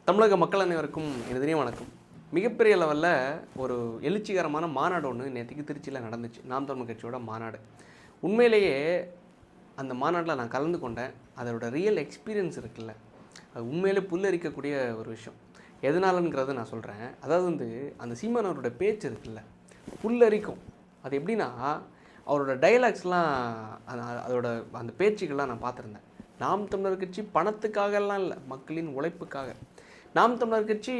தமிழக மக்கள் அனைவருக்கும் இனிய வணக்கம். மிகப்பெரிய லெவலில் ஒரு எழுச்சிகரமான மாநாடு ஒன்று நேற்றுக்கு திருச்சியில் நடந்துச்சு. நாம் தமிழர் கட்சியோட மாநாடு. உண்மையிலேயே அந்த மாநாட்டில் நான் கலந்து கொண்டேன். அதோட ரியல் எக்ஸ்பீரியன்ஸ் இருக்குல்ல, அது உண்மையிலே புல்லரிக்கக்கூடிய ஒரு விஷயம். எதனாலங்கிறத நான் சொல்கிறேன். அதாவது அந்த சீமான் அவரோட பேச்சு இருக்குல்ல, புல்லரிக்கும். அது எப்படின்னா, அவரோட டைலாக்ஸ்லாம் அதோட அந்த பேச்சுக்கள்லாம் நான் பார்த்துருந்தேன். நாம் தமிழர் கட்சி பணத்துக்காகலாம் இல்லை, மக்களின் உழைப்புக்காக. நாம் தமிழர் கட்சி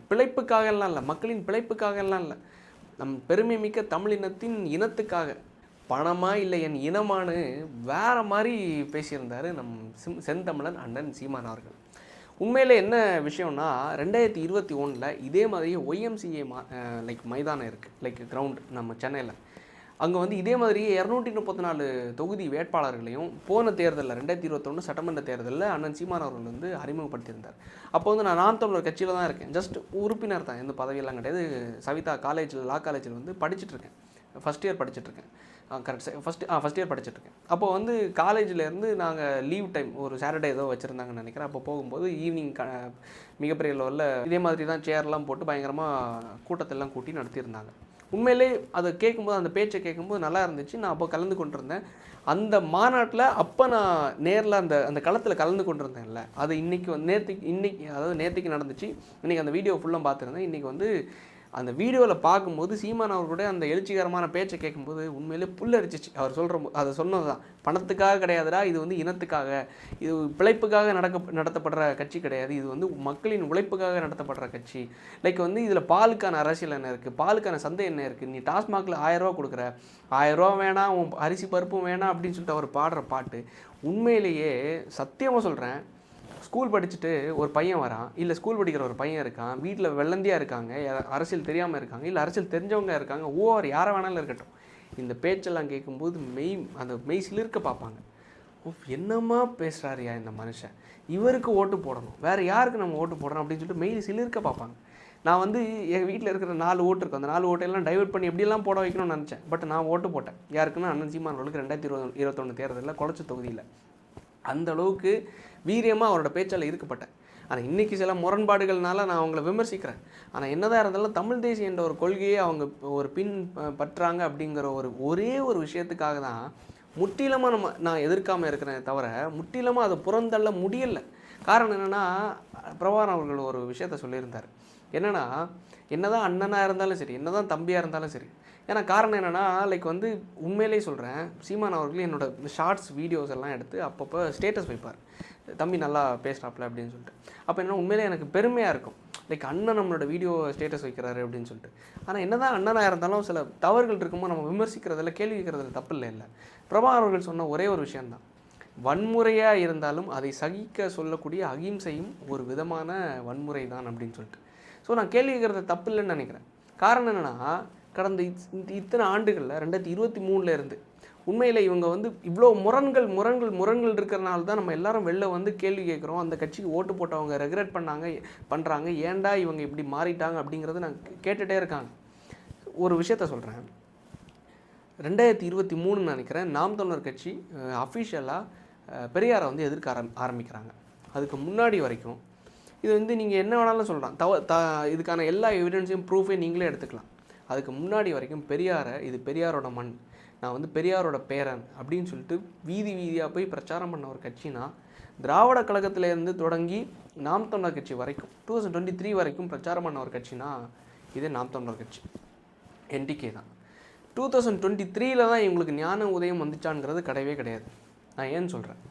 பிழைப்புக்காகலாம் இல்லை, மக்களின் பிழைப்புக்காகலாம் இல்லை, நம் பெருமை மிக்க தமிழ் இனத்துக்காக. பணமா இல்லை என் இனமானு வேறு மாதிரி பேசியிருந்தார் செந்தமிழன் அண்ணன் சீமான் அவர்கள். உண்மையில் என்ன விஷயம்னா, 2021 இதே மாதிரி ஒய்எம்சிஏ மைதானம் இருக்குது, கிரவுண்ட் நம்ம சென்னையில். அங்கே இதே மாதிரி 234 தொகுதி வேட்பாளர்களையும் போன தேர்தலில் 2021 சட்டமன்ற தேர்தலில் அண்ணன் சீமான் அவர்கள் அறிமுகப்படுத்தியிருந்தார். அப்போ நான் தமிழர் கட்சியில் தான் இருக்கேன், ஜஸ்ட் உறுப்பினர் தான், எந்த பதவியெல்லாம் கிடையாது. சவிதா காலேஜில் லா காலேஜில் படிச்சுட்ருக்கேன், ஃபஸ்ட் இயர் படிச்சுட்ருக்கேன். கரெக்ட், ஃபஸ்ட் இயர் படிச்சுட்ருக்கேன். அப்போது காலேஜிலேருந்து நாங்கள் லீவ் டைம் ஒரு சாட்டர்டே ஏதோ வச்சுருந்தாங்கன்னு நினைக்கிறேன். அப்போ போகும்போது ஈவினிங் மிகப்பெரிய லெவலில் இதே மாதிரி தான் சேர்லாம் போட்டு பயங்கரமாக கூட்டத்தெல்லாம் கூட்டி நடத்தியிருந்தாங்க. உண்மையிலே அதை கேட்கும்போது, அந்த பேச்சை கேட்கும்போது நல்லா இருந்துச்சு. நான் அப்போ கலந்து கொண்டிருந்தேன் அந்த மாநாட்டில். அப்போ நான் நேரில் அந்த களத்தில் கலந்து கொண்டிருந்தேன்ல, அது நேற்றுக்கு நடந்துச்சு. இன்றைக்கி அந்த வீடியோ ஃபுல்லாக பார்த்துருந்தேன். இன்றைக்கி அந்த வீடியோவில் பார்க்கும்போது சீமான் அவர்களுடைய அந்த எழுச்சிகரமான பேச்சை கேட்கும்போது உண்மையிலே புல்லரிச்சிச்சு. அவர் அதை சொன்னது தான், பணத்துக்காக கிடையாதுடா, இது இனத்துக்காக, இது பிழைப்புக்காக நடத்தப்படுற கட்சி கிடையாது, இது மக்களின் உழைப்புக்காக நடத்தப்படுற கட்சி. இதில் பாலுக்கான அரசியல் என்ன இருக்குது, பாலுக்கான சந்தை என்ன இருக்குது, நீ டாஸ்மாகில் 1000 ரூபா கொடுக்குற, 1000 ரூபா வேணாம், உன் அரிசி பருப்பும் வேணாம் அப்படின்னு சொல்லிட்டு அவர் பாடுற பாட்டு உண்மையிலேயே சத்தியமாக சொல்கிறேன். ஸ்கூல் படிச்சுட்டு ஒரு பையன் வரான், இல்லை ஸ்கூல் படிக்கிற ஒரு பையன் இருக்கான், வீட்டில் வெள்ளந்தியாக இருக்காங்க, அரசியல் தெரியாமல் இருக்காங்க, இல்லை அரசியல் தெரிஞ்சவங்க இருக்காங்க, ஓவர் யாரை வேணாலும் இருக்கட்டும், இந்த பேச்செல்லாம் கேட்கும்போது மெய் சிலிர்க்க பார்ப்பாங்க. என்னம்மா பேசுகிறாரியா இந்த மனுஷன், இவருக்கு ஓட்டு போடணும், வேறு யாருக்கு நம்ம ஓட்டு போடணும் அப்படின்னு சொல்லிட்டு மெய் சிலிர்க்க பார்ப்பாங்க. நான் என் வீட்டில் இருக்கிற 4 ஓட்டு இருக்கும், அந்த 4 ஓட்டையெல்லாம் டைவர்ட் பண்ணி எப்படியெல்லாம் போட வைக்கணும்னு நினச்சேன். பட் நான் ஓட்டு போட்டேன் யாருக்குன்னா, அண்ணன் சீமான் அவர்களுக்கு 2021 தேர்தலில் குளச்சி தொகுதியில். அந்த அளவுக்கு வீரியமாக அவரோட பேச்சால் இருக்கப்பட்டேன். ஆனால் இன்றைக்கி சில முரண்பாடுகள்னால நான் அவங்கள விமர்சிக்கிறேன். ஆனால் என்னதான் இருந்தாலும் தமிழ் தேசியம் என்ற ஒரு கொள்கையை அவங்க ஒரு பற்றாங்க அப்படிங்கிற ஒரே ஒரு விஷயத்துக்காக தான் முற்றிலுமாக நான் எதிர்க்காமல் இருக்கிறேன் தவிர, முற்றிலுமாக அதை புறந்தள்ள முடியலை. காரணம் என்னென்னா, பிரபாகரன் அவர்கள் ஒரு விஷயத்த சொல்லியிருந்தார். என்னென்னா, என்னதான் அண்ணனாக இருந்தாலும் சரி, என்னதான் தம்பியாக இருந்தாலும் சரி, ஏன்னா காரணம் என்னென்னா, உண்மையிலே சொல்கிறேன், சீமான் அவர்கள் என்னோட ஷார்ட்ஸ் வீடியோஸ் எல்லாம் எடுத்து அப்பப்போ ஸ்டேட்டஸ் வைப்பார், தம்பி நல்லா பேசுகிறாப்புல அப்படின்னு சொல்லிட்டு. அப்போ என்ன, உண்மையிலே எனக்கு பெருமையாக இருக்கும், அண்ணன் நம்மளோட வீடியோ ஸ்டேட்டஸ் வைக்கிறாரு அப்படின்னு சொல்லிட்டு. ஆனால் என்ன தான் அண்ணனாக இருந்தாலும் சில தவறுகள் இருக்கும்போது நம்ம விமர்சிக்கிறதில்ல, கேள்வி கேட்குறதுல தப்பு இல்லை. பிரபாகர் அவர்கள் சொன்ன ஒரே ஒரு விஷயந்தான், வன்முறையாக இருந்தாலும் அதை சகிக்க சொல்லக்கூடிய அகிம்சையும் ஒரு விதமான வன்முறை தான் அப்படின்னு சொல்லிட்டு. ஸோ நான் கேள்வி கேட்குறது தப்பு இல்லைன்னு நினைக்கிறேன். காரணம் என்னென்னா, கடந்த இத்தனை ஆண்டுகளில் 2023 இருந்து உண்மையில் இவங்க இவ்வளோ முரண்கள் இருக்கிறனால தான் நம்ம எல்லாரும் வெளில கேள்வி கேட்குறோம். அந்த கட்சிக்கு ஓட்டு போட்டவங்க ரெக்ரெட் பண்ணுறாங்க, ஏன்டா இவங்க இப்படி மாறிட்டாங்க அப்படிங்கிறத நான் கேட்டுகிட்டே இருக்காங்க. ஒரு விஷயத்த சொல்கிறேன், 2023 நினைக்கிறேன், நாம் தமிழர் கட்சி அஃபிஷியலாக பெரியாரை எதிர்க்க ஆரம்பிக்கிறாங்க. அதுக்கு முன்னாடி வரைக்கும் இது நீங்கள் என்ன வேணாலும் சொல்லலாம், இதுக்கான எல்லா எவிடன்ஸையும் ப்ரூஃபையும் நீங்களே எடுத்துக்கலாம். அதுக்கு முன்னாடி வரைக்கும் இது பெரியாரோட மண், நான் பெரியாரோட பேரன் அப்படின்னு சொல்லிட்டு வீதியாக போய் பிரச்சாரம் பண்ண ஒரு கட்சினா, திராவிட கழகத்திலேருந்து தொடங்கி நாம் தமிழர் கட்சி வரைக்கும் 2023 வரைக்கும் பிரச்சாரம் பண்ண ஒரு கட்சினா இதே நாம் தமிழர் கட்சி, என்டிகே தான். 2023 தான் இவங்களுக்கு ஞான உதயம் வந்துச்சான்ங்கிறது கிடையவே கிடையாது. நான் ஏன்னு சொல்கிறேன்,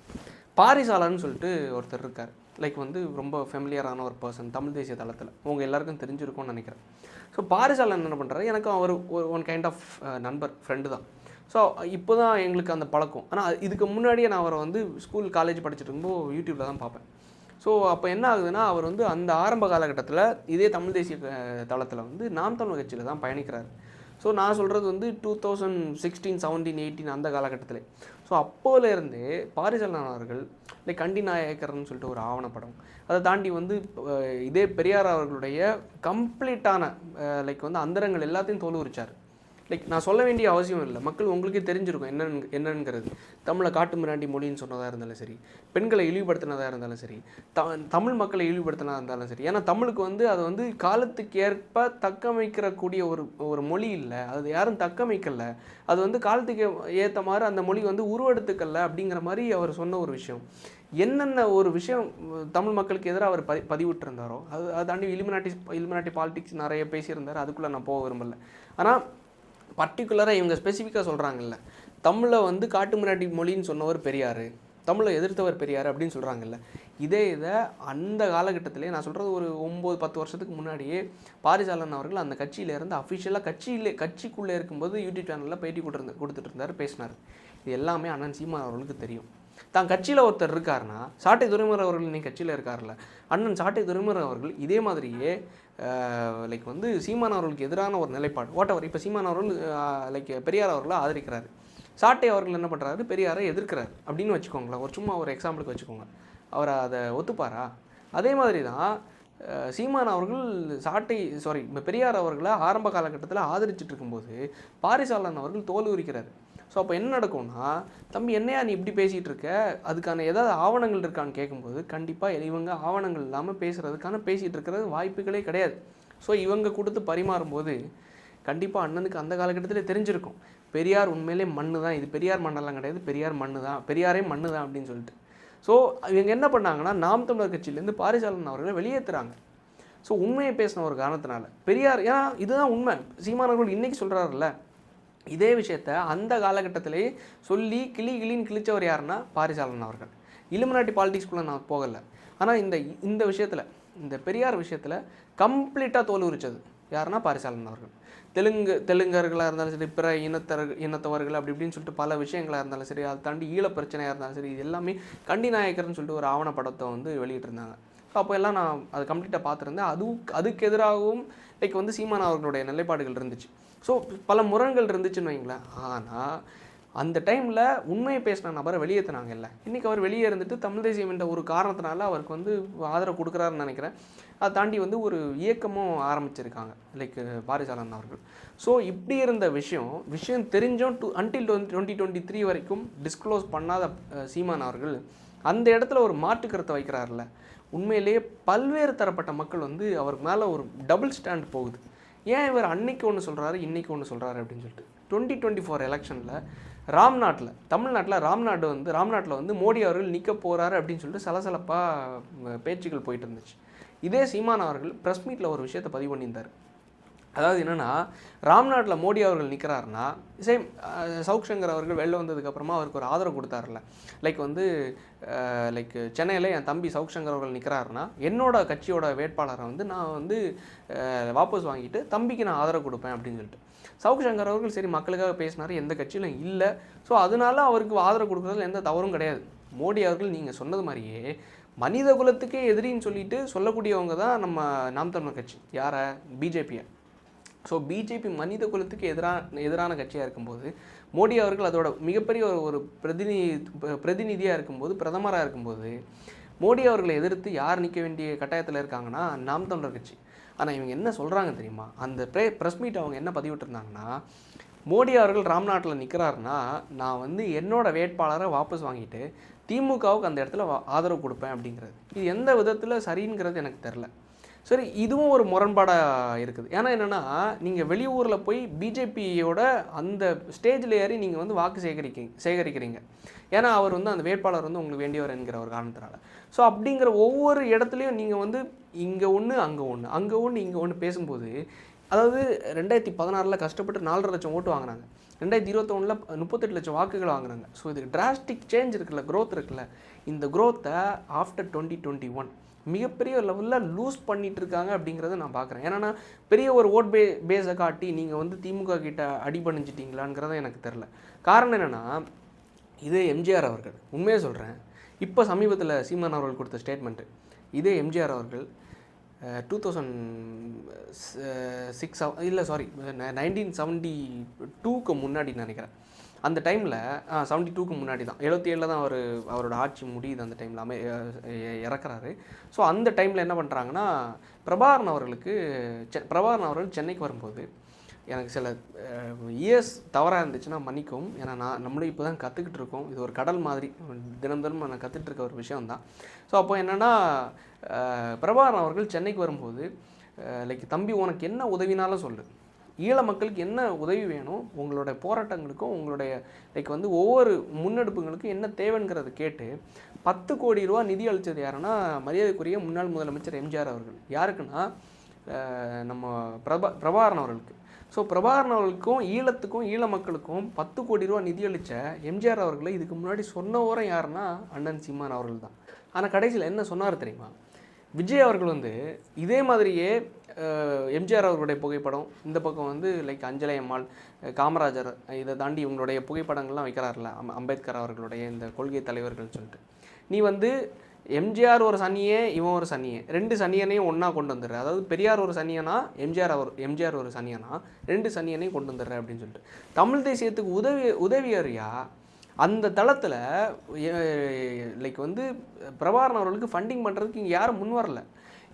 பாரிசாலன்னு சொல்லிட்டு ஒருத்தர் இருக்கார், ரொம்ப ஃபெமிலியரான ஒரு பர்சன் தமிழ் தேசிய தளத்தில், உங்கள் எல்லாருக்கும் தெரிஞ்சிருக்கும்னு நினைக்கிறேன். ஸோ பாரிசாலன் என்ன பண்ணுறாரு, எனக்கும் அவர் ஒன் கைண்ட் ஆஃப் நண்பர், ஃப்ரெண்டு தான். ஸோ இப்போ தான் எங்களுக்கு அந்த பழக்கம். ஆனால் இதுக்கு முன்னாடியே நான் அவரை ஸ்கூல் காலேஜ் படிச்சுட்டு இருக்கும்போது யூடியூப்பில் தான் பார்ப்பேன். ஸோ அப்போ என்ன ஆகுதுன்னா, அவர் அந்த ஆரம்ப காலகட்டத்தில் இதே தமிழ் தேசிய தளத்தில் நாம் தமிழ் கட்சியில் தான் பயணிக்கிறார். ஸோ நான் சொல்கிறது 2016, 17, 18 அந்த காலகட்டத்தில். ஸோ அப்போலேருந்து பாரிசாலன் அவர்கள் கண்டி நாயக்கர்னு சொல்லிட்டு ஒரு ஆவணப்படம், அதை தாண்டி இதே பெரியார் அவர்களுடைய கம்ப்ளீட்டான அந்தரங்கள் எல்லாத்தையும் தோல் உரிச்சார். லைக் நான் சொல்ல வேண்டிய அவசியம் இல்லை, மக்கள் உங்களுக்கே தெரிஞ்சிருக்கும் என்னங்கிறது. தமிழை காட்டு மிராண்டி மொழின்னு சொன்னதாக இருந்தாலும் சரி, பெண்களை இழிவுபடுத்தினதாக இருந்தாலும் சரி, தமிழ் மக்களை இழிவுபடுத்தினதாக இருந்தாலும் சரி. ஏன்னா தமிழுக்கு வந்து அது வந்து காலத்துக்கு ஏற்ப தக்கமைக்கிறக்கூடிய ஒரு மொழி இல்லை, அது யாரும் தக்கமைக்கல, அது வந்து காலத்துக்கு ஏற்ற மாதிரி அந்த மொழி வந்து உருவெடுத்துக்கல அப்படிங்கிற மாதிரி அவர் சொன்ன ஒரு விஷயம். என்னென்ன ஒரு விஷயம் தமிழ் மக்களுக்கு எதிராக அவர் பதிவிட்டிருந்தாரோ அது தாண்டி இலுமினாட்டி பாலிடிக்ஸ் நிறைய பேசியிருந்தார், அதுக்குள்ளே நான் போக விரும்பலை. ஆனால் பர்டிகுலராக இவங்க ஸ்பெசிஃபிக்காக சொல்கிறாங்கல்ல, தமிழை வந்து காட்டு மிராண்டி மொழின்னு சொன்னவர் பெரியார், தமிழை எதிர்த்தவர் பெரியார் அப்படின்னு சொல்கிறாங்கல்ல. இதை அந்த காலகட்டத்திலே நான் சொல்கிறது ஒரு 9-10 வருஷத்துக்கு முன்னாடியே பாரிசாலன் அவர்கள் அந்த கட்சியிலேருந்து அஃபிஷியலாக கட்சிக்குள்ளே இருக்கும்போது யூடியூப் சேனலில் பேட்டி கொடுத்துட்டு இருந்தார், பேசினார். இது எல்லாமே அண்ணன் சீமான் அவர்களுக்கு தெரியும். தான் கட்சியில் ஒருத்தர் இருக்காருன்னா, சாட்டை துரைமுருகன் அவர்கள் இன்னைக்கு கட்சியில் இருக்கார்ல, அண்ணன் சாட்டை துரைமுருகன் அவர்கள் இதே மாதிரியே லைக் வந்து சீமான் அவர்களுக்கு எதிரான ஒரு நிலைப்பாடு ஓட்டவர். இப்போ சீமான் அவர்கள் லைக் பெரியார் அவர்களை ஆதரிக்கிறாரு, சாட்டை அவர்கள் என்ன பண்ணுறாரு, பெரியாரை எதிர்க்கிறார் அப்படின்னு வச்சுக்கோங்களேன். சும்மா ஒரு எக்ஸாம்பிளுக்கு வச்சுக்கோங்க, அவர் அதை ஒத்துப்பாரா? அதே மாதிரி தான் சீமான் அவர்கள் பெரியார் அவர்களை ஆரம்ப காலகட்டத்தில் ஆதரிச்சுட்டு இருக்கும்போது பாரிசாலன் அவர்கள் தோல் உரிக்கிறார். ஸோ அப்போ என்ன நடக்கும்னா, தம்பி என்னையா நீ இப்படி பேசிகிட்டு இருக்க, அதுக்கான ஏதாவது ஆவணங்கள் இருக்கான்னு கேட்கும்போது கண்டிப்பாக இவங்க ஆவணங்கள் இல்லாமல் பேசிகிட்டு இருக்கிறது வாய்ப்புகளே கிடையாது. ஸோ இவங்க கொடுத்து பரிமாறும்போது கண்டிப்பாக அண்ணனுக்கு அந்த காலகட்டத்தில் தெரிஞ்சிருக்கும், பெரியார் உண்மையிலே மண்ணு தான், இது பெரியார் மண்ணெல்லாம் கிடையாது, பெரியார் மண்ணு தான், பெரியாரே மண்ணு தான் அப்படின்னு சொல்லிட்டு. ஸோ இவங்க என்ன பண்ணாங்கன்னா, நாம் தமிழர் கட்சியிலேருந்து பாரிசாலன் அவர்களை வெளியேற்றுறாங்க. ஸோ உண்மையை பேசின ஒரு காரணத்தினால பெரியார், ஏன்னா இதுதான் உண்மை. சீமானவர்கள் இன்றைக்கி சொல்கிறாருல்ல, இதே விஷயத்த அந்த காலகட்டத்திலேயே சொல்லி கிளின்னு கிழிச்சவர் யாருன்னா பாரிசாலன் அவர்கள். இலுமினாட்டி பாலிடிக்ஸ்குள்ளே நான் போகலை. ஆனால் இந்த விஷயத்தில், இந்த பெரியார் விஷயத்தில் கம்ப்ளீட்டாக தோல் உரிச்சது யாருன்னா பாரிசாலன் அவர்கள். தெலுங்கர்களாக இருந்தாலும் சரி, பிற இனத்தவர்கள் அப்படி இப்படின்னு சொல்லிட்டு பல விஷயங்களாக இருந்தாலும் சரி, அதை தாண்டி ஈழப்பிரச்சனையாக இருந்தாலும் சரி, இது எல்லாமே கண்டி நாயக்கர்னு சொல்லிட்டு ஒரு ஆவணப்படத்தை வந்து வெளியிட்டிருந்தாங்க. ஸோ அப்போ எல்லாம் நான் அதை கம்ப்ளீட்டாக பார்த்துருந்தேன். அதுக்கு எதிராகவும் லைக் வந்து சீமான் அவர்களுடைய நிலைப்பாடுகள் இருந்துச்சு. ஸோ பல முரண்கள் இருந்துச்சுன்னு வைங்களேன். ஆனால் அந்த டைமில் உண்மையை பேசின நபரை வெளியேற்றினாங்க இல்லை. இன்றைக்கி அவர் வெளியே இருந்துட்டு தமிழ் தேசியம் என்ற ஒரு காரணத்தினால அவருக்கு வந்து ஆதரவு கொடுக்குறாருன்னு நினைக்கிறேன். அதை தாண்டி வந்து ஒரு இயக்கமும் ஆரம்பிச்சிருக்காங்க லைக் பாரிசாலன் அவர்கள். ஸோ இப்படி இருந்த விஷயம் தெரிஞ்சும் அன்டில் 2023 வரைக்கும் டிஸ்க்ளோஸ் பண்ணாத சீமான் அவர்கள் அந்த இடத்துல ஒரு மாற்று கருத்தை வைக்கிறார்ல, உண்மையிலேயே பல்வேறு தரப்பட்ட மக்கள் வந்து அவருக்கு மேலே ஒரு டபுள் ஸ்டாண்ட் போகுது. ஏன் இவர் அன்னைக்கு ஒன்று சொல்கிறாரு, இன்றைக்கி ஒன்று சொல்கிறாரு அப்படின்னு சொல்லிட்டு. 2024 எலெக்ஷனில் ராம்நாட்டில் வந்து மோடி அவர்கள் நிற்க போகிறாரு அப்படின்னு சொல்லிட்டு சலசலப்பாக பேச்சுக்கள் போயிட்டு இருந்துச்சு. இதே சீமான் அவர்கள் ப்ரெஸ் மீட்டில் ஒரு விஷயத்தை பதிவு பண்ணியிருந்தார். அதாவது என்னென்னா, ராம்நாட்டில் மோடி அவர்கள் நிற்கிறாருன்னா சேம் சவுக் சங்கர் அவர்கள் வெளில வந்ததுக்கப்புறமா அவருக்கு ஒரு ஆதரவு கொடுத்தாருல, லைக் சென்னையில் என் தம்பி சவுக் சங்கர் அவர்கள் நிற்கிறாருன்னா என்னோட கட்சியோட வேட்பாளரை வந்து நான் வந்து வாபஸ் வாங்கிட்டு தம்பிக்கு நான் ஆதரவு கொடுப்பேன் அப்படின்னு சொல்லிட்டு சவுக் சங்கர் அவர்கள் சரி மக்களுக்காக பேசினார், எந்த கட்சியிலும் இல்லை. ஸோ அதனால அவருக்கு ஆதரவு கொடுக்குறதுல எந்த தவறும் கிடையாது. மோடி அவர்கள் நீங்கள் சொன்னது மாதிரியே மனித குலத்துக்கே எதிரின்னு சொல்லிட்டு சொல்லக்கூடியவங்க தான் நம்ம நாம் தமிழர் கட்சி, யாரை, பிஜேபியை. ஸோ பிஜேபி மனித குலத்துக்கு எதிரான கட்சியாக இருக்கும்போது மோடி அவர்கள் அதோட மிகப்பெரிய ஒரு பிரதிநிதியாக இருக்கும்போது, பிரதமராக இருக்கும்போது மோடி அவர்களை எதிர்த்து யார் நிற்க வேண்டிய கட்டாயத்தில் இருக்காங்கன்னா நாம் தமிழர் கட்சி. ஆனால் இவங்க என்ன சொல்கிறாங்க தெரியுமா, அந்த ப்ரெஸ் மீட் அவங்க என்ன பதிவிட்டிருந்தாங்கன்னா, மோடி அவர்கள் ராம்நாட்டில் நிற்கிறாருன்னா நான் வந்து என்னோட வேட்பாளரை வாபஸ் வாங்கிட்டு திமுகவுக்கு அந்த இடத்துல ஆதரவு கொடுப்பேன் அப்படிங்கிறது. இது எந்த விதத்தில் சரிங்கிறது எனக்கு தெரில. சரி, இதுவும் ஒரு முரண்பாடாக இருக்குது. ஏன்னா என்னென்னா, நீங்கள் வெளியூரில் போய் பிஜேபியோட அந்த ஸ்டேஜில் ஏறி நீங்கள் வந்து வாக்கு சேகரிக்கிறீங்க. ஏன்னா அவர் வந்து அந்த வேட்பாளர் வந்து உங்களுக்கு வேண்டியவர் என்கிற ஒரு காரணத்தினால. ஸோ அப்படிங்கிற ஒவ்வொரு இடத்துலையும் நீங்கள் வந்து இங்கே ஒன்று அங்கே ஒன்று, அங்கே ஒன்று இங்கே ஒன்று பேசும்போது, அதாவது 2016 கஷ்டப்பட்டு 4.5 லட்சம் ஓட்டு வாங்கினாங்க, 2021 38 லட்சம் வாக்குகள் வாங்கினாங்க. ஸோ இது டிராஸ்டிக் சேஞ்ச் இருக்குல்ல, க்ரோத் இருக்குல்ல, இந்த க்ரோத்தை ஆஃப்டர் 2021 மிகப்பெரிய லெவலில் லூஸ் பண்ணிகிட்டு இருக்காங்க அப்படிங்கிறத நான் பார்க்குறேன். ஏன்னா பெரிய ஒரு பேஸை காட்டி நீங்கள் வந்து திமுக கிட்ட அடிபணிஞ்சிட்டிங்களாங்கிறத எனக்கு தெரில. காரணம் என்னென்னா, இதே எம்ஜிஆர் அவர்கள், உண்மையாக சொல்கிறேன், இப்போ சமீபத்தில் சீமான் அவர்கள் கொடுத்த ஸ்டேட்மெண்ட்டு, இதே எம்ஜிஆர் அவர்கள் 1972க்கு முன்னாடி நினைக்கிறேன், அந்த டைமில் 72க்கு முன்னாடி தான், 77 தான் அவரோட ஆட்சி முடியுது, அந்த டைமில் இறக்குறாரு. ஸோ அந்த டைமில் என்ன பண்ணுறாங்கன்னா, பிரபாகரன் அவர்கள் சென்னைக்கு வரும்போது எனக்கு சில இயர்ஸ் தவறாக இருந்துச்சுன்னா மன்னிக்கவும். ஏன்னா நம்மளும் இப்போ தான் கற்றுக்கிட்டு இருக்கோம். இது ஒரு கடல் மாதிரி தினம் தினம் நான் கற்றுட்டு இருக்க ஒரு விஷயம் தான். ஸோ அப்போ என்னென்னா பிரபாகரன் அவர்கள் சென்னைக்கு வரும்போது லைக் தம்பி உனக்கு என்ன உதவினாலும் சொல்லு, ஈழ மக்களுக்கு என்ன உதவி வேணும், உங்களோட போராட்டங்களுக்கும் உங்களுடைய லைக் வந்து ஒவ்வொரு முன்னெடுப்புங்களுக்கும் என்ன தேவைங்கிறத கேட்டு 10 கோடி ரூபா நிதி அளித்தது யாருன்னா மரியாதைக்குரிய முன்னாள் முதலமைச்சர் எம்ஜிஆர் அவர்கள். யாருக்குன்னா நம்ம பிரபாகரன் அவர்களுக்கு. ஸோ பிரபாகரன் அவர்களுக்கும் ஈழத்துக்கும் ஈழ மக்களுக்கும் 10 கோடி ரூபா நிதி அளித்த எம்ஜிஆர் அவர்களை இதுக்கு முன்னாடி சொன்னவரும் யாருன்னா அண்ணன் சீமான் அவர்கள் தான். ஆனால் கடைசியில் என்ன சொன்னார் தெரியுமா? விஜய் அவர்கள் வந்து இதே மாதிரியே எம்ஜிஆர் அவர்களுடைய புகைப்படம், இந்த பக்கம் வந்து லைக் அஞ்சலை அம்மாள், காமராஜர், இதை தாண்டி இவங்களுடைய புகைப்படங்கள்லாம் வைக்கிறார்ல, அம்பேத்கர் அவர்களுடைய இந்த கொள்கை தலைவர்கள் சொல்லிட்டு, நீ வந்து எம்ஜிஆர் ஒரு சனியே இவன் ஒரு சனியே, 2 சனியனையும் ஒன்றா கொண்டு வந்துடுற, அதாவது பெரியார் ஒரு சனியனா எம்ஜிஆர் ஒரு சனியனா 2 சனியனையும் கொண்டு வந்துடுற அப்படின்னு சொல்லிட்டு தமிழ் தேசியத்துக்கு உதவியறியா அந்த தளத்தில் லைக் வந்து பிரபாகரன் அவர்களுக்கு ஃபண்டிங் பண்ணுறதுக்கு இங்கே யாரும் முன் வரல.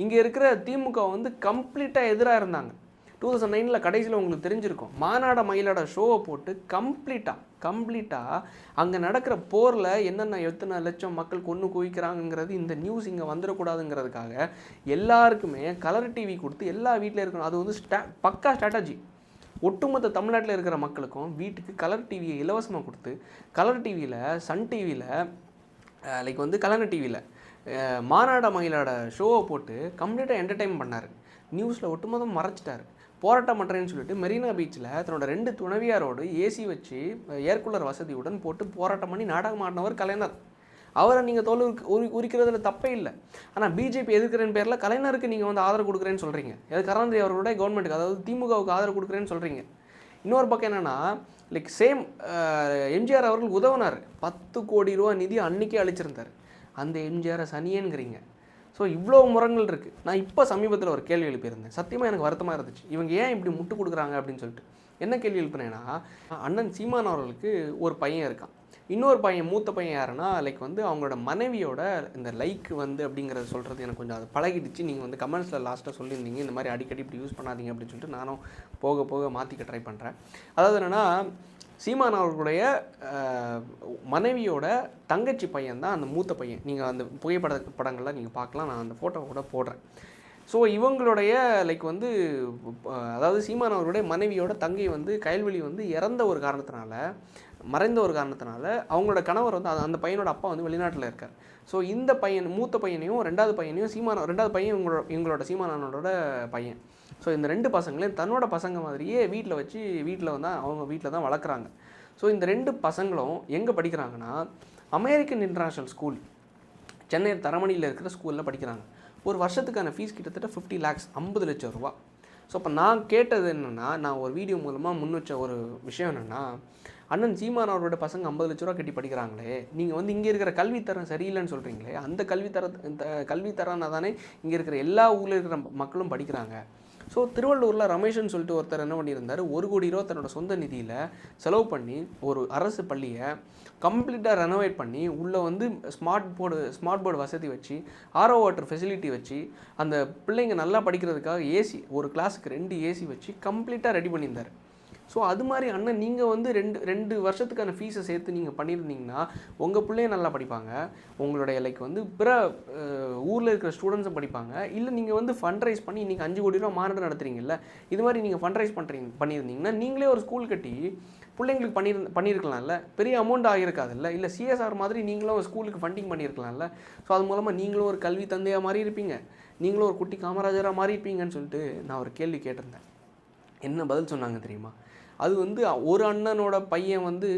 இங்கே இருக்கிற திமுக வந்து கம்ப்ளீட்டாக எதிராக இருந்தாங்க. 2009 கடைசியில் உங்களுக்கு தெரிஞ்சிருக்கும், மாநாட மயிலாட ஷோவை போட்டு கம்ப்ளீட்டாக அங்கே நடக்கிற போரில் எத்தனை லட்சம் மக்கள் கொன்று குவிக்கிறாங்கிறது இந்த நியூஸ் இங்கே வந்துடக்கூடாதுங்கிறதுக்காக எல்லாருக்குமே கலர் டிவி கொடுத்து எல்லா வீட்டில் இருக்கணும். அது வந்து பக்கா ஸ்ட்ராட்டஜி. ஒட்டுமொத்த தமிழ்நாட்டில் இருக்கிற மக்களுக்கும் வீட்டுக்கு கலர் டிவியை இலவசமாக கொடுத்து, கலர் டிவியில் சன் டிவியில் லைக் வந்து கலர் டிவியில் மாநாட மயிலாட ஷோவை போட்டு கம்ப்ளீட்டாக என்டர்டைன் பண்ணார். நியூஸில் ஒட்டுமொத்தம் மறைச்சிட்டார். போராட்டம் பண்ணுறேன்னு சொல்லிட்டு மெரினா பீச்சில் தன்னோட 2 துணைவியாரோடு ஏசி வச்சு ஏர்கூலர் வசதியுடன் போட்டு போராட்டம் பண்ணி நாடகம் ஆடினவர் கலைஞர். அவரை நீங்கள் தோல் உரிக்கிறதுல தப்பே இல்லை. ஆனால் பிஜேபி எதிர்க்கிறேன்னு பேரில் கலைஞருக்கு நீங்கள் வந்து ஆதரவு கொடுக்குறேன்னு சொல்கிறீங்க. அது கருணாநிதி அவர்களுடைய கவர்மெண்ட்டுக்கு, அதாவது திமுகவுக்கு ஆதரவு கொடுக்குறேன்னு சொல்கிறீங்க. இன்னொரு பக்கம் என்னென்னா லைக் சேம் எம்ஜிஆர் அவர்கள் உதவினார். 10 கோடி ரூபா நிதி அன்றைக்கே அளிச்சிருந்தார். அந்த எம்ஜிஆரை சனியேங்கிறீங்க. ஸோ இவ்வளோ முரங்கள் இருக்குது. நான் இப்போ சமீபத்தில் ஒரு கேள்வி எழுப்பியிருந்தேன். சத்தியமாக எனக்கு வருத்தமாக இருந்துச்சு, இவங்க ஏன் இப்படி முட்டு கொடுக்குறாங்க அப்படின்னு சொல்லிட்டு. என்ன கேள்வி எழுப்பினேன்னா, அண்ணன் சீமான் அவர்களுக்கு ஒரு பையன் இருக்கான். இன்னொரு பையன், மூத்த பையன் யாருன்னா லைக் வந்து அவங்களோட மனைவியோட இந்த லைக் வந்து அப்படிங்கிறத சொல்கிறது எனக்கு கொஞ்சம் அது பழகிடுச்சு. நீங்கள் வந்து கமெண்ட்ஸில் லாஸ்ட்டாக சொல்லியிருந்தீங்க, இந்த மாதிரி அடிக்கடி இப்படி யூஸ் பண்ணாதீங்க அப்படின்னு சொல்லிட்டு நானும் போக போக மாற்றிக்க ட்ரை பண்ணுறேன். அதாவது என்னென்னா, சீமான் அவர்களுடைய மனைவியோட தங்கச்சி பையன் தான் அந்த மூத்த பையன். நீங்கள் அந்த படங்கள்லாம் நீங்கள் பார்க்கலாம், நான் அந்த ஃபோட்டோ கூட போடுறேன். ஸோ இவங்களுடைய லைக் வந்து அதாவது சீமான் அவர்களுடைய மனைவியோட தங்கை வந்து கயல்வெளி வந்து மறைந்த ஒரு காரணத்தினால அவங்களோட கணவர் வந்து அந்த பையனோட அப்பா வந்து வெளிநாட்டில் இருக்கார். ஸோ இந்த பையன், மூத்த பையனையும் 2வது பையனையும் ரெண்டாவது பையன் இவங்களோட சீமானோட பையன். ஸோ இந்த 2 பசங்களையும் தன்னோட பசங்க மாதிரியே வீட்டில் வந்து அவங்க வீட்டில் தான் வளர்க்குறாங்க. ஸோ இந்த 2 பசங்களும் எங்கே படிக்கிறாங்கன்னா, அமெரிக்கன் இன்டர்நேஷ்னல் ஸ்கூல், சென்னை தரமணியில் இருக்கிற ஸ்கூலில் படிக்கிறாங்க. ஒரு வருஷத்துக்கான ஃபீஸ் கிட்டத்தட்ட 50 lakhs, 50 லட்சம் ரூபா. ஸோ அப்போ நான் கேட்டது என்னென்னா, நான் ஒரு வீடியோ மூலமாக முன் வச்ச ஒரு விஷயம் என்னென்னா, அண்ணன் சீமான் அவரோட பசங்க 50 லட்ச ரூபா கட்டி படிக்கிறாங்களே, நீங்கள் வந்து இங்கே இருக்கிற கல்வித்தரம் சரியில்லைன்னு சொல்கிறீங்களே, அந்த கல்வித்தரம் தானே இங்கே இருக்கிற எல்லா ஊரில் இருக்கிற மக்களும் படிக்கிறாங்க. ஸோ திருவள்ளூரில் ரமேஷ்னு சொல்லிட்டு ஒருத்தர் என்ன பண்ணியிருந்தார், 1 கோடி ரூபா தன்னோட சொந்த நிதியில் செலவு பண்ணி ஒரு அரசு பள்ளியை கம்ப்ளீட்டாக ரெனோவேட் பண்ணி உள்ளே வந்து ஸ்மார்ட் போர்டு வசதி வச்சு, ஆரோ வாட்டர் ஃபெசிலிட்டி வச்சு, அந்த பிள்ளைங்க நல்லா படிக்கிறதுக்காக ஏசி, ஒரு கிளாஸுக்கு 2 ஏசி வச்சு கம்ப்ளீட்டாக ரெடி பண்ணியிருந்தார். ஸோ அது மாதிரி அண்ணன் நீங்கள் வந்து 2 வருஷத்துக்கான ஃபீஸை சேர்த்து நீங்கள் பண்ணியிருந்தீங்கன்னா உங்கள் பிள்ளைய நல்லா படிப்பாங்க, உங்களுடைய லைக் வந்து பிற ஊரில் இருக்கிற ஸ்டூடெண்ட்ஸும் படிப்பாங்க. இல்லை நீங்கள் வந்து ஃபண்ட்ரைஸ் பண்ணி இன்றைக்கி 5 கோடி ரூபா மாநாடு நடத்துறீங்கல்ல, இது மாதிரி நீங்கள் ஃபண்ட்ரைஸ் பண்ணியிருந்தீங்கன்னா நீங்களே ஒரு ஸ்கூல் கட்டி பிள்ளைங்களுக்கு பண்ணியிருக்கலாம்ல, பெரிய அமௌண்ட் ஆகியிருக்காதுல்ல. இல்லை சிஎஸ்ஆர் மாதிரி நீங்களும் ஒரு ஸ்கூலுக்கு ஃபண்டிங் பண்ணியிருக்கலாம்ல. ஸோ அது மூலமாக நீங்களும் ஒரு கல்வி தந்தையாக மாறி இருப்பீங்க, நீங்களும் ஒரு குட்டி காமராஜராக மாறி இருப்பீங்கன்னு சொல்லிட்டு நான் ஒரு கேள்வி கேட்டிருந்தேன். என்ன பதில் சொன்னாங்க தெரியுமா? அது வந்து ஒரு அண்ணனோட பையன் வந்து,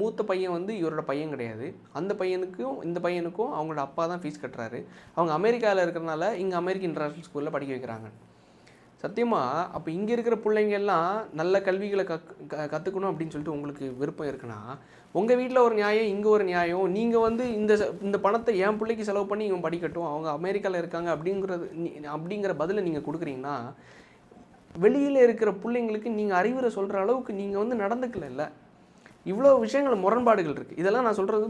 மூத்த பையன் வந்து இவரோட பையன் கிடையாது, அந்த பையனுக்கும் இந்த பையனுக்கும் அவங்களோட அப்பா தான் ஃபீஸ் கட்டுறாரு, அவங்க அமெரிக்காவில் இருக்கிறனால இங்கே அமெரிக்கன் இன்டர்நேஷ்னல் ஸ்கூலில் படிக்க வைக்கிறாங்க. சத்தியமாக அப்போ இங்கே இருக்கிற பிள்ளைங்க எல்லாம் நல்ல கல்விகளை கற்றுக்கணும் அப்படின்னு சொல்லிட்டு உங்களுக்கு விருப்பம் இருக்குன்னா, உங்கள் வீட்டில் ஒரு நியாயம், இங்கே ஒரு நியாயம், நீங்கள் வந்து இந்த பணத்தை என் பிள்ளைக்கு செலவு பண்ணி இவன் படிக்கட்டும், அவங்க அமெரிக்காவில் இருக்காங்க அப்படிங்கிற பதிலை நீங்கள் கொடுக்குறீங்கன்னா, வெளியில் இருக்கிற பிள்ளைங்களுக்கு நீங்கள் அறிவுரை சொல்கிற அளவுக்கு நீங்கள் வந்து நடந்துக்கல. இவ்வளோ விஷயங்கள் முரண்பாடுகள் இருக்குது. இதெல்லாம் நான் சொல்கிறது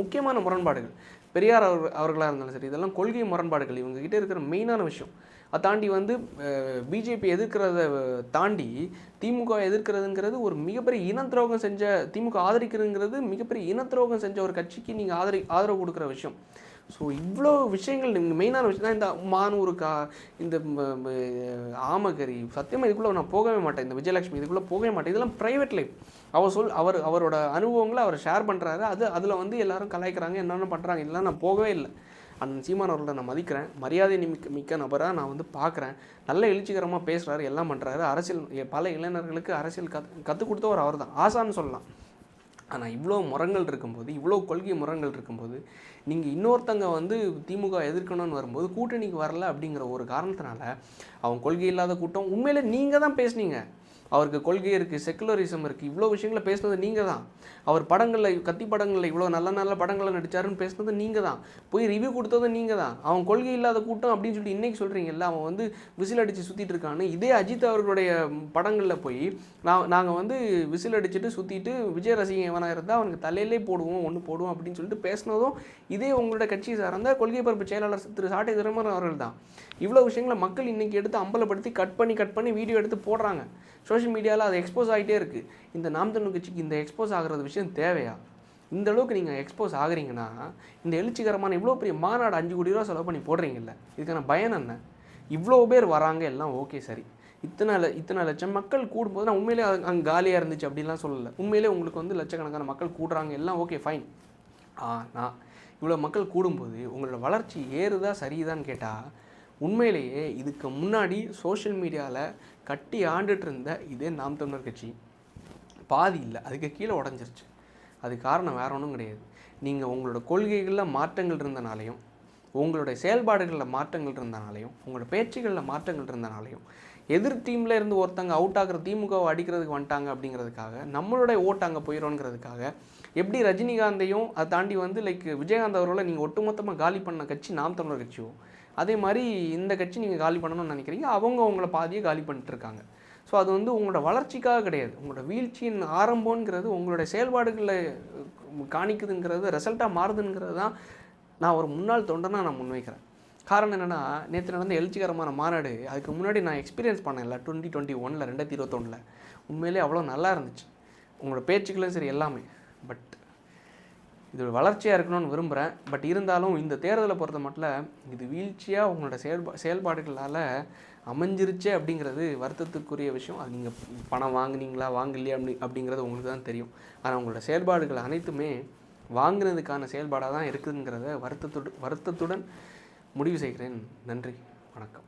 முக்கியமான முரண்பாடுகள். பெரியார் அவர்களாக இருந்தாலும் சரி, இதெல்லாம் கொள்கை முரண்பாடுகள் இவங்ககிட்ட இருக்கிற மெயினான விஷயம். அதை தாண்டி வந்து பிஜேபி எதிர்க்கிறத தாண்டி திமுக எதிர்க்கிறதுங்கிறது ஒரு மிகப்பெரிய இனத்துரோகம் செஞ்ச, திமுக ஆதரிக்கிறதுங்கிறது மிகப்பெரிய இனத்துரோகம் செஞ்ச ஒரு கட்சிக்கு நீங்கள் ஆதரவு கொடுக்குற விஷயம். ஸோ இவ்வளோ விஷயங்கள் நீங்கள் மெயினான விஷயம் தான். இந்த மானூர் இந்த ஆமகரி சத்தியமாக இதுக்குள்ளே நான் போகவே மாட்டேன். இந்த விஜயலட்சுமி இதுக்குள்ளே போகவே மாட்டேன். இதெல்லாம் ப்ரைவேட் லைஃப். அவரோட அனுபவங்களை அவர் ஷேர் பண்ணுறாரு. அதில் வந்து எல்லாரும் கலாய்க்கிறாங்க, என்னென்ன பண்ணுறாங்க, இதெல்லாம் நான் போகவே இல்லை. அந்த சீமான் அவர்களை நான் மதிக்கிறேன், மரியாதை மிக்க நபராக நான் வந்து பார்க்குறேன். நல்ல எழுச்சிகரமாக பேசுகிறாரு, எல்லாம் பண்ணுறாரு. அரசியல் பல இளைஞர்களுக்கு அரசியல் கற்றுக் கொடுத்தவர் அவர் தான், ஆசான்னு சொல்லலாம். ஆனால் இவ்வளோ முரண்கள் இருக்கும்போது, இவ்வளோ கொள்கை முரண்கள் இருக்கும்போது, நீங்கள் இன்னொருத்தங்க வந்து திமுக எதிர்க்கணும்னு வரும்போது கூட்டணிக்கு வரல அப்படிங்கிற ஒரு காரணத்தினால அவங்க கொள்கை இல்லாத கூட்டம். உண்மையிலே நீங்கள் தான் பேசுனீங்க. அவருக்கு கொள்கை இருக்குது, செக்குலரிசம் இருக்குது, இவ்வளோ விஷயங்களை பேசுனது நீங்கள் தான். அவர் படங்களில், கத்தி படங்களில் இவ்வளோ நல்ல நல்ல படங்களை நடித்தாருன்னு பேசுனது நீங்கள் தான். போய் ரிவ்யூ கொடுத்தது நீங்கள் தான். அவன் கொள்கை இல்லாத கூட்டம் அப்படின்னு சொல்லிட்டு இன்றைக்கி சொல்கிறீங்கல்ல, அவன் வந்து விசில் அடித்து சுற்றிட்டு இருக்கான்னு. இதே அஜித் அவர்களுடைய படங்களில் போய் நாங்கள் வந்து விசில் அடிச்சுட்டு சுற்றிட்டு விஜய் ரசிகன் எவனாக இருந்தால் அவனுக்கு தலையிலே போடுவோம், ஒன்று போடுவோம் அப்படின்னு சொல்லிட்டு பேசினதும் இதே உங்களோட கட்சி சார்ந்த கொள்கை பரப்பு செயலாளர் திரு சாட்டை துரைமுருகன் அவர்கள் தான். இவ்வளோ விஷயங்களை மக்கள் இன்றைக்கி எடுத்து அம்பலப்படுத்தி கட் பண்ணி வீடியோ எடுத்து போடுறாங்க. சோஷியல் மீடியாவில் அது எக்ஸ்போஸ் ஆகிட்டே இருக்குது. இந்த நாம் தமிழர் கட்சிக்கு இந்த எக்ஸ்போஸ் ஆகிறது விஷயம் தேவையா? இந்த அளவுக்கு நீங்கள் எக்ஸ்போஸ் ஆகுறீங்கன்னா, இந்த எழுச்சிகரமான இவ்வளோ பெரிய மாநாடு 5 கோடி ரூபா செலவு பண்ணி போடுறீங்கல்ல, இதுக்கான பயன் என்ன? இவ்வளோ பேர் வராங்க, எல்லாம் ஓகே சரி. இத்தனை லட்சம் மக்கள் கூடும்போது நான் உண்மையிலே அங்கே காலியாக இருந்துச்சு அப்படின்லாம் சொல்லலை. உண்மையிலே உங்களுக்கு வந்து லட்சக்கணக்கான மக்கள் கூடுறாங்க, எல்லாம் ஓகே ஃபைன். ஆனால் இவ்வளோ மக்கள் கூடும்போது உங்களோட வளர்ச்சி ஏறுதா சரிதான்னு கேட்டால், உண்மையிலேயே இதுக்கு முன்னாடி சோஷியல் மீடியாவில் கட்டி ஆண்டுட்டு இருந்த இதே நாம் தமிழர் கட்சி பாதி இல்லை, அதுக்கு கீழே உடஞ்சிருச்சு. அது காரணம் வேற ஒன்றும் கிடையாது. நீங்கள் உங்களோட கொள்கைகளில் மாற்றங்கள் இருந்தனாலையும், உங்களுடைய செயல்பாடுகளில் மாற்றங்கள் இருந்தனாலையும், உங்களோட பேச்சுகளில் மாற்றங்கள் இருந்தனாலையும், எதிர் டீமில் இருந்து ஒருத்தங்க அவுட் ஆகிற திமுகவை அடிக்கிறதுக்கு வந்துட்டாங்க அப்படிங்கிறதுக்காக, நம்மளுடைய ஓட்டு அங்கே போயிடும்ங்கிறதுக்காக, எப்படி ரஜினிகாந்தையும் அதை தாண்டி வந்து விஜயகாந்த் அவர்களை நீங்கள் ஒட்டுமொத்தமாக காலி பண்ண கட்சி நாம் தமிழர் கட்சியோ, அதே மாதிரி இந்த கட்சி நீங்கள் காலி பண்ணணும்னு நினைக்கிறீங்க, அவங்கள பாதியை காலி பண்ணிட்டுருக்காங்க. ஸோ அது வந்து உங்களோட வளர்ச்சிக்காக கிடையாது, உங்களோட வீழ்ச்சியின் ஆரம்பங்கிறது உங்களுடைய செயல்பாடுகளை காணிக்குதுங்கிறது, ரிசல்ட்டாக மாறுதுங்கிறது தான் நான் ஒரு முன்னாள் தொண்டனாக நான் முன்வைக்கிறேன். காரணம் என்னென்னா, நேற்று நடந்த எழுச்சிகரமான மாநாடு, அதுக்கு முன்னாடி நான் எக்ஸ்பீரியன்ஸ் பண்ணேன்ல 2021 2021 உண்மையிலே அவ்வளோ நல்லா இருந்துச்சு. உங்களோட பேச்சுக்களும் சரி எல்லாமே. பட் இது வளர்ச்சியாக இருக்கணும்னு விரும்புகிறேன். பட் இருந்தாலும் இந்த தேர்தலை பொறுத்த மட்டும் இது வீழ்ச்சியாக உங்களோட செயல்பாடுகளால் அமைஞ்சிருச்சே அப்படிங்கிறது வருத்தத்துக்குரிய விஷயம். அது நீங்கள் பணம் வாங்கினீங்களா வாங்கலையா அப்படிங்கிறது உங்களுக்கு தான் தெரியும். ஆனால் உங்களோட செயல்பாடுகள் அனைத்துமே வாங்கினதுக்கான செயல்பாடாக தான் இருக்குதுங்கிறத வருத்தத்துடன் முடிவு செய்கிறேன். நன்றி, வணக்கம்.